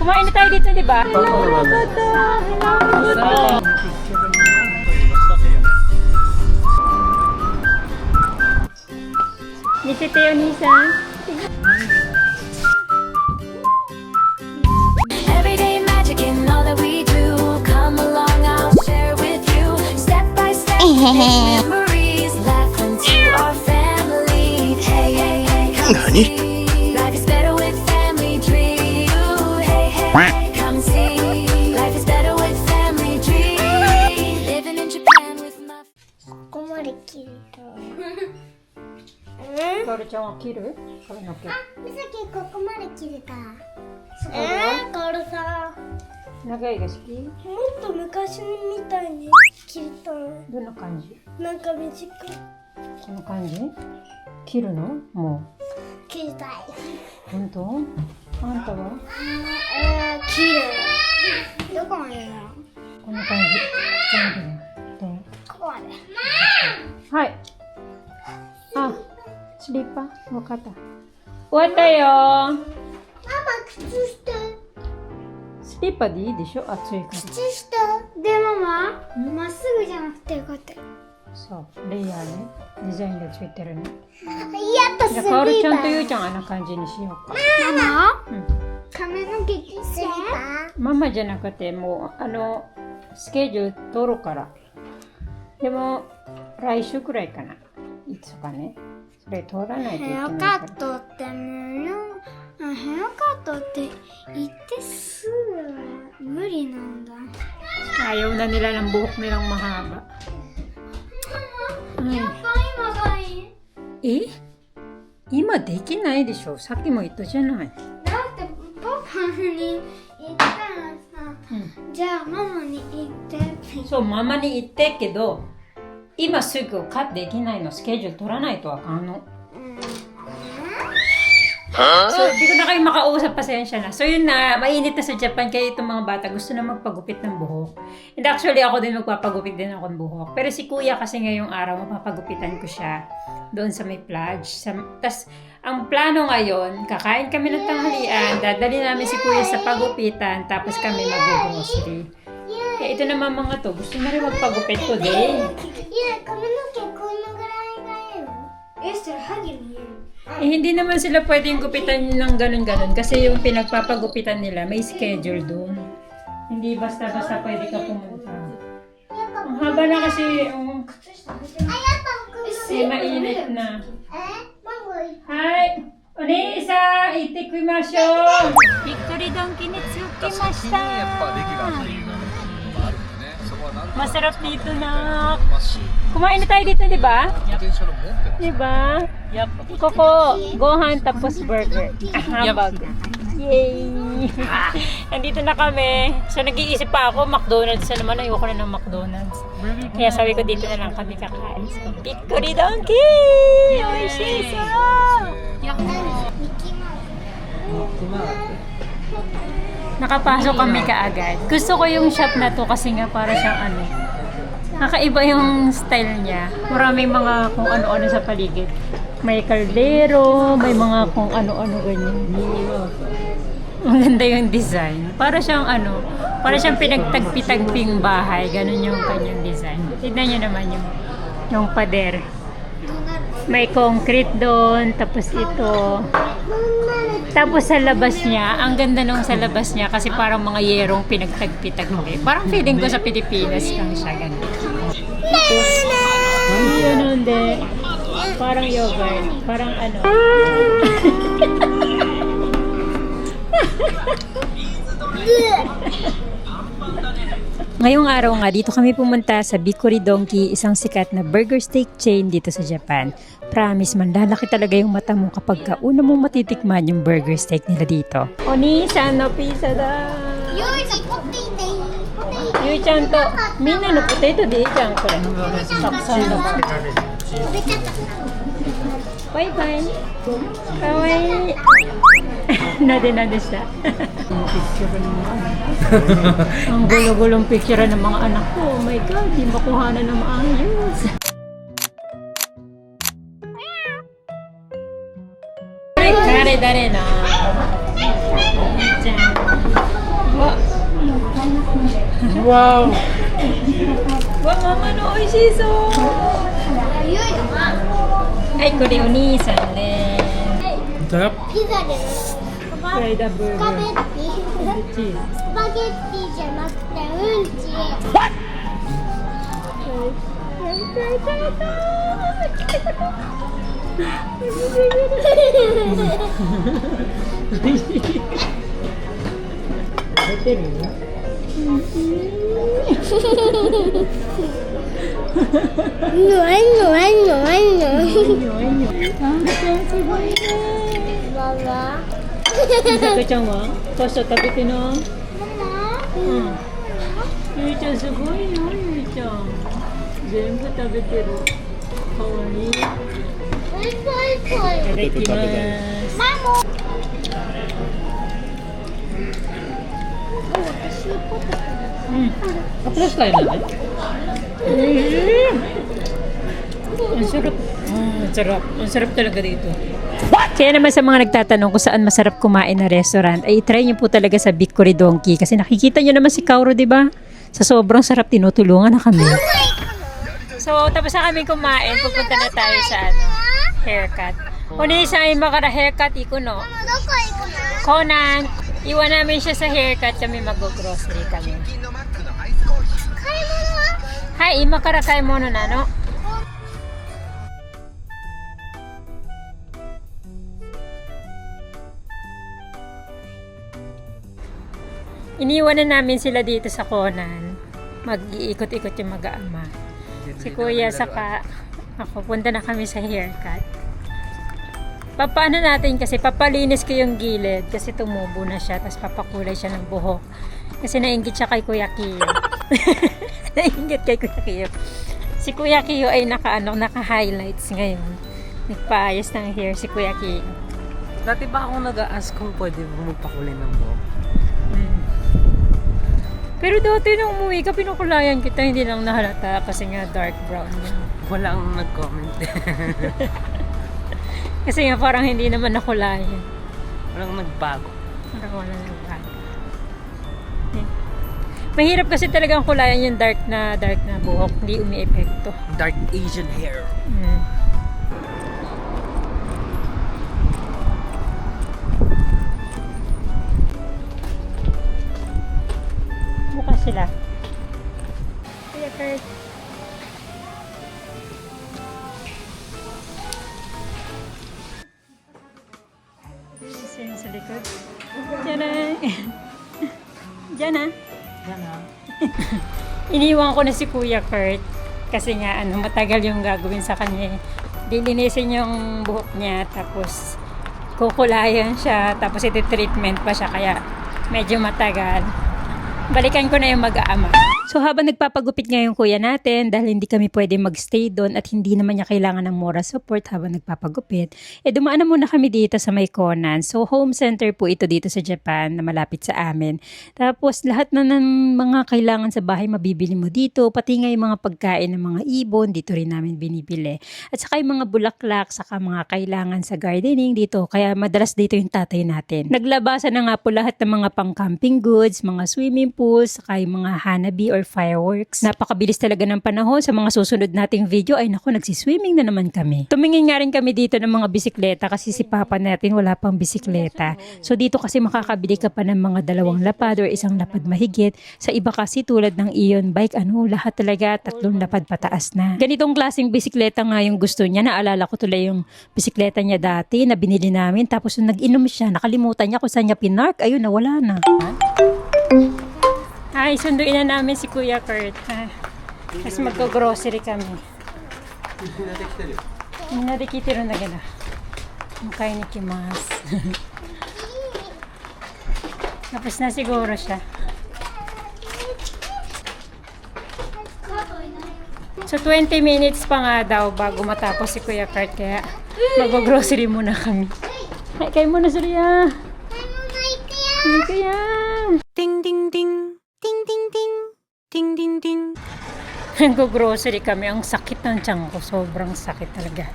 Kumain na tayo dito, di ba? Hello, Nisi Teo Nisa. Everyday magic in all that we do. Come along, I'll share with you. Step by step, make memories. Laugh into our family. Hey, hey, hey, come see. Life is better with family tree. Hey, hey, hey, come see. Life is better with family tree. Living in Japan with my ここまで切ると。トルちゃんは切る？髪の毛。あ、みさきここまで切れた。カオルさん。長いが好き？もっと昔みたいに切りたい。どんな感じ？なんか短い。この感じ？切るの？も切りたい。う。本当？あんたは？切る。どこまでだろう？こんな感じ。全部で。どう？ここまで。はい。あ、スリッパわかった。終わったよ。ママ、靴下。スリッパでいいでしょ？暑いから。靴下。で、ママ、まっすぐじゃなくてよかったよ。そう、レイヤーね。デザインがついてるね。やっぱスリッパ。じゃあ、かおるちゃんとゆうちゃんあんな感じにしようか。ママ、うん。髪の毛切って。スリッパ。ママじゃなくて、もう、スケジュール取るから。でも、来週くらいかな。いつかね。それ取らないといけヘアないから。カットって無料。ヘアカットって言ってすぐ無理なんだ。 Ayaw na nila ng buhok nilang mahaba. Ay. 今がいい。え？今できないでしょ。さっきも言ったじゃない。だってパパに言ったらさ、じゃあママに言ってって。そう、ママに言ってけど、今すぐカットできないの。スケジュール取らないとあかんの。So, di ko na kayo makausap, pasensya na. So, yun na, mainit na sa Japan, kaya itong mga bata gusto na magpagupit ng buhok. And actually, ako din magpapagupit din ako ng buhok. Pero si kuya kasi ngayong araw, mapapagupitan ko siya doon sa may plage. Tapos, ang plano ngayon, kakain kami ng tanghalian, dadali namin si kuya sa pagupitan, tapos kami mag-grocery. Kaya ito naman mga to, gusto na rin magpagupit ko din. いや、髪の毛このぐらいがいいの。それハゲ見える。 Eh, hindi naman sila pwedeng gupitan ng ganun-ganun kasi yung pinagpapagupitan nila may schedule doon. Hindi basta-basta pwede ka pumunta. Ang haba na kasi yung mainit na. Hi! Onisa! Itikimashou! Victory Donkey ni tsukimashita! Masarap dito na. Kumain na tayo dito, di ba? Di ba? Koko, gohan tapos burger. Hamburger. Yay! Nandito na kami. So, nag-iisip pa ako, McDonald's na naman. Ayoko na ng McDonald's. Kaya sabi ko, dito na lang kami kakain. So, Hickory Donkey! Oishii! Nakapasok kami kaagad. Gusto ko yung shop na to kasi nga para siyang kakaiba yung style niya. Maraming mga kung ano-ano sa paligid. May kaldero, may mga kung ano-ano ganyan. Maganda yung design. Para siyang para siyang pinagtagpi-tagping bahay. Ganun yung kanyang design. Tignan niyo naman yung pader. May concrete doon, tapos ito. Tapos sa labas niya, ang ganda nung sa labas niya kasi parang mga yerong pinagtagpi-tagpi. Parang feeling ko sa Pilipinas lang siya ganun. Yun hindi. Parang yogurt. Parang Ngayong araw nga, dito kami pumunta sa Hickory Donkey, isang sikat na burger steak chain dito sa Japan. Promise, manlalaki talaga yung mata mo kapag una mong matitikman yung burger steak nila dito. Oni-san no pizza da! Yu-chan to, minna no potato de i-chan ko rin. Saksan no. Bye-bye! Kawaii! Nade-nade siya. Ang gulo-gulong picture ng mga anak ko. Oh my God, di makuhanan ng maayos. Dare-dare na. Wow! Wa mama no oishiso. Ay, ko rin unisan din. Sarap. ピザで Fried a ス burger. パゲッティ Cheese. スパゲッティじゃなくてうんち Sakaちゃんはパスタ食べてな。うん。ゆいちゃんすごいよ、ゆいちゃん。全部食べてる。かわいい。いただきます。Tapos tayo na. Ang sarap. Ang sarap. Ang sarap talaga dito. Kaya naman sa mga nagtatanong kung saan masarap kumain na restaurant, ay try niyo po talaga sa Bicuri Donkey. Kasi nakikita niyo naman si Kauro, di ba? Sa sobrang sarap, tinutulungan na kami. So, tapos na kami kumain. Pupunta na tayo sa haircut. Uni sa ay makara haircut, iko no? どこ行くの Conan, iwan namin siya sa haircut, kami mag-grocery kami. 買い物は Hi, ima kara kaimono na, no? Iniwan na namin sila dito sa Conan. Mag-iikot-ikot yung mag-aama. Si Kuya saka ako, punta na kami sa haircut. Papaano natin kasi papalinis ko yung gilid kasi tumubo na siya, tapos papakulay siya ng buhok. Kasi nainggit siya kay Kuya Kiyo. Nainggit kay Kuya Kiyo. Si Kuya Kiyo ay naka-highlights ngayon. Nagpaayos ng hair si Kuya Kiyo. Dati ba ako nag-a-ask kung pwede mo magpakulay ng buhok? Pero dati nung umuwi ka, pinukulayan kita, hindi lang nahalata kasi nga dark brown yun. Walang nag-comment. Kasi nga parang hindi naman nakulayan. Walang nagbago. Parang wala nagbago. Mahirap kasi talagang kulayan yung dark na buhok, hindi umi-epekto. Dark Asian hair. Bukas sila. Kuya Kurt. Sino sa likod? Diyan na. Diyan na. Iniwan ko na si Kuya Kurt kasi nga matagal yung gagawin sa kanya. Dilinisin yung buhok niya tapos kukulayan siya tapos iti-treatment pa siya kaya medyo matagal. Balikan ko na yung mag-aama. So habang nagpapagupit nga yung kuya natin, dahil hindi kami pwede magstay doon at hindi naman niya kailangan ng moral support habang nagpapagupit, dumaan na muna kami dito sa may Conan. So home center po ito dito sa Japan na malapit sa amin. Tapos lahat na ng mga kailangan sa bahay mabibili mo dito, pati nga yung mga pagkain ng mga ibon, dito rin namin binibili. At saka yung mga bulaklak, saka mga kailangan sa gardening dito, kaya madalas dito yung tatay natin. Naglabasan na nga po lahat ng mga pang-camping goods, mga swimming pools, saka yung mga hanabi or fireworks. Napakabilis talaga ng panahon. Sa mga susunod nating video ay naku, nagsiswimming na naman kami. Tumingin nga rin kami dito ng mga bisikleta kasi si papa natin wala pang bisikleta. So dito kasi makakabili ka pa ng mga 2 lapad or 1 lapad mahigit. Sa iba kasi tulad ng Ion bike, lahat talaga 3 lapad pataas na. Ganitong klaseng bisikleta nga yung gusto niya. Naalala ko tuloy yung bisikleta niya dati na binili namin. Tapos nung nag-inom siya, nakalimutan niya kung saan niya pinark. Ayun, nawala na. Ay, sunduin na namin si Kuya Kurt. Tapos magko-grocery kami. Narikitiro na gana. Mukai ni Kimas. Tapos na siguro siya. So 20 minutes pa nga daw bago matapos si Kuya Kurt. Kaya mag-grocery muna kami. Ay, kayo muna, Surya. Ay, kaya. Ding ding ding. Ding ding ding. Ding ding ding. Nag-grocery kami. Ang sakit ng tiyan ko. Sobrang sakit talaga.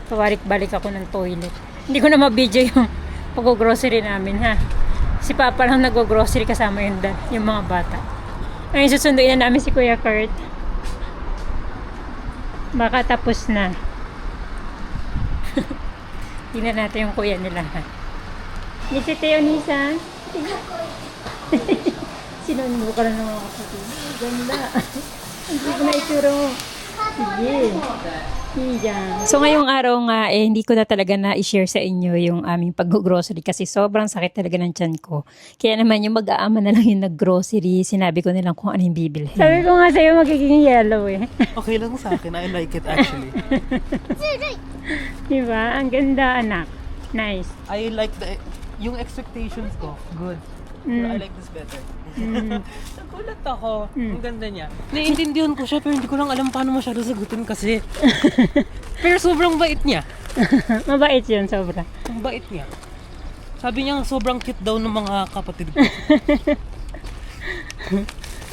Pabalik-balik ako ng toilet. Hindi ko na ma-video yung pag-grocery namin, ha. Si Papa lang nag-grocery kasama yung mga bata. Ngayon susunduin na namin si Kuya Kurt. Baka tapos na. Tingnan natin yung kuya nila. Ni si Teo Nisa. Sinundo ka na ng mga kapatid. Ganda. Hindi ko na itsura mo. Sige. So ngayong araw nga, hindi ko na talaga na-share sa inyo yung aming pag-grocery kasi sobrang sakit talaga ng tiyan ko. Kaya naman yung mag-aama na lang yung nag-grocery, sinabi ko nilang kung ano yung bibili. Sabi ko nga sa'yo magiging yellow eh. Okay lang sa akin. I like it actually. Diba? Ang ganda anak. Nice. I like yung expectations ko. Good. Pero I like this better. Nagulat ako. Ang ganda niya. Naiintindihan ko siya pero hindi ko lang alam paano masyado sagutin kasi. Pero sobrang bait niya. Mabait yun, sobra. Ang bait niya. Sabi niya sobrang cute daw ng mga kapatid ko.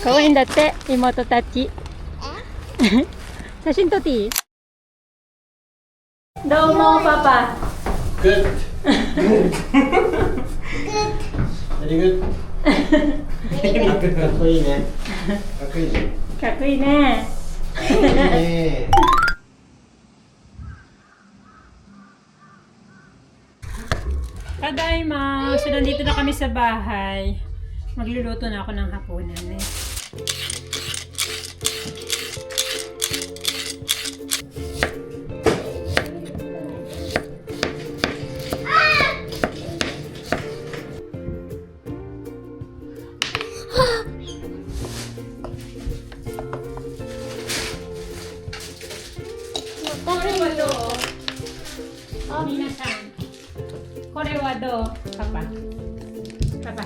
Kawain dati, imoto tachi. Sashin to ti. Daw mo, papa. Good. Very good. かっこいいね。かっこいいね。かっこいいね。いいね。Tadaima! So, nandito na kami sa bahay. Magluluto na ako ng hapunan eh. Minasan. Kore wa do, papa? Papa.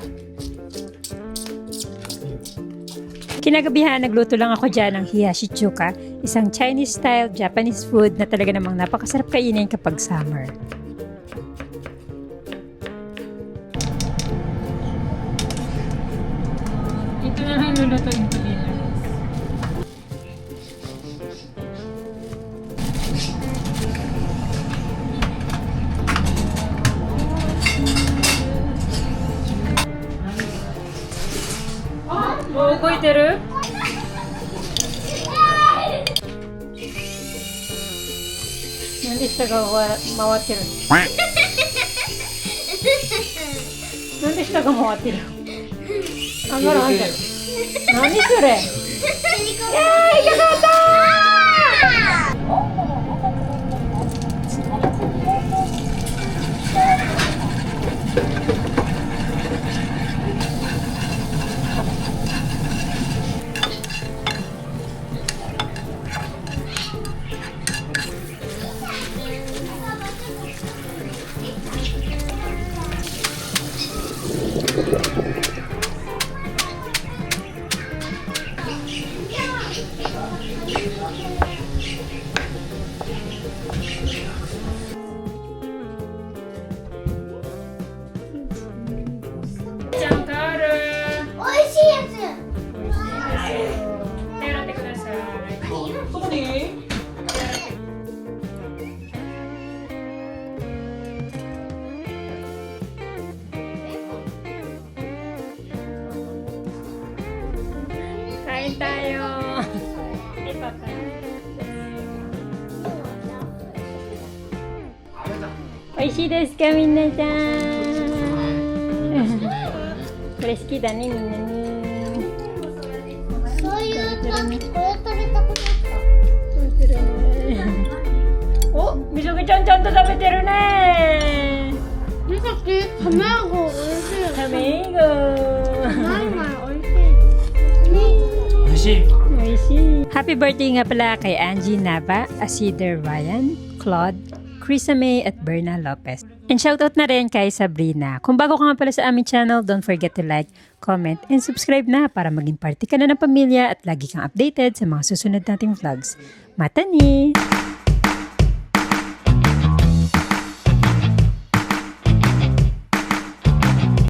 Kinagabihan, nagluto lang ako dyan ng hiyashi chuka, isang Chinese-style Japanese food na talaga namang napakasarap kainin kapag summer. Ito na lang lulutuin ko din. Oh, 動いてる? Nanti siya mawatiru. Nanti siya mawatiru. Angara, angara. Nani sure? Yay! Yakata! Kain tayo. Hey, Papa. Oishii desu ka, minna-chan? これ好きだね、みんなね。そういうとこれ食べたくなった。お、みそぎちゃんちゃんと食べてるね。みさき、卵おいしい。タメイゴ。ないおいしい。美味しい。美味しい。Happy birthday nga pala kay Angie Nava, Asider Ryan, Claude, Krisa May at Berna Lopez. And shoutout na rin kay Sabrina. Kung bago ka nga pala sa aming channel, don't forget to like, comment, and subscribe na para maging party ka na ng pamilya at lagi kang updated sa mga susunod nating vlogs. Mata ni!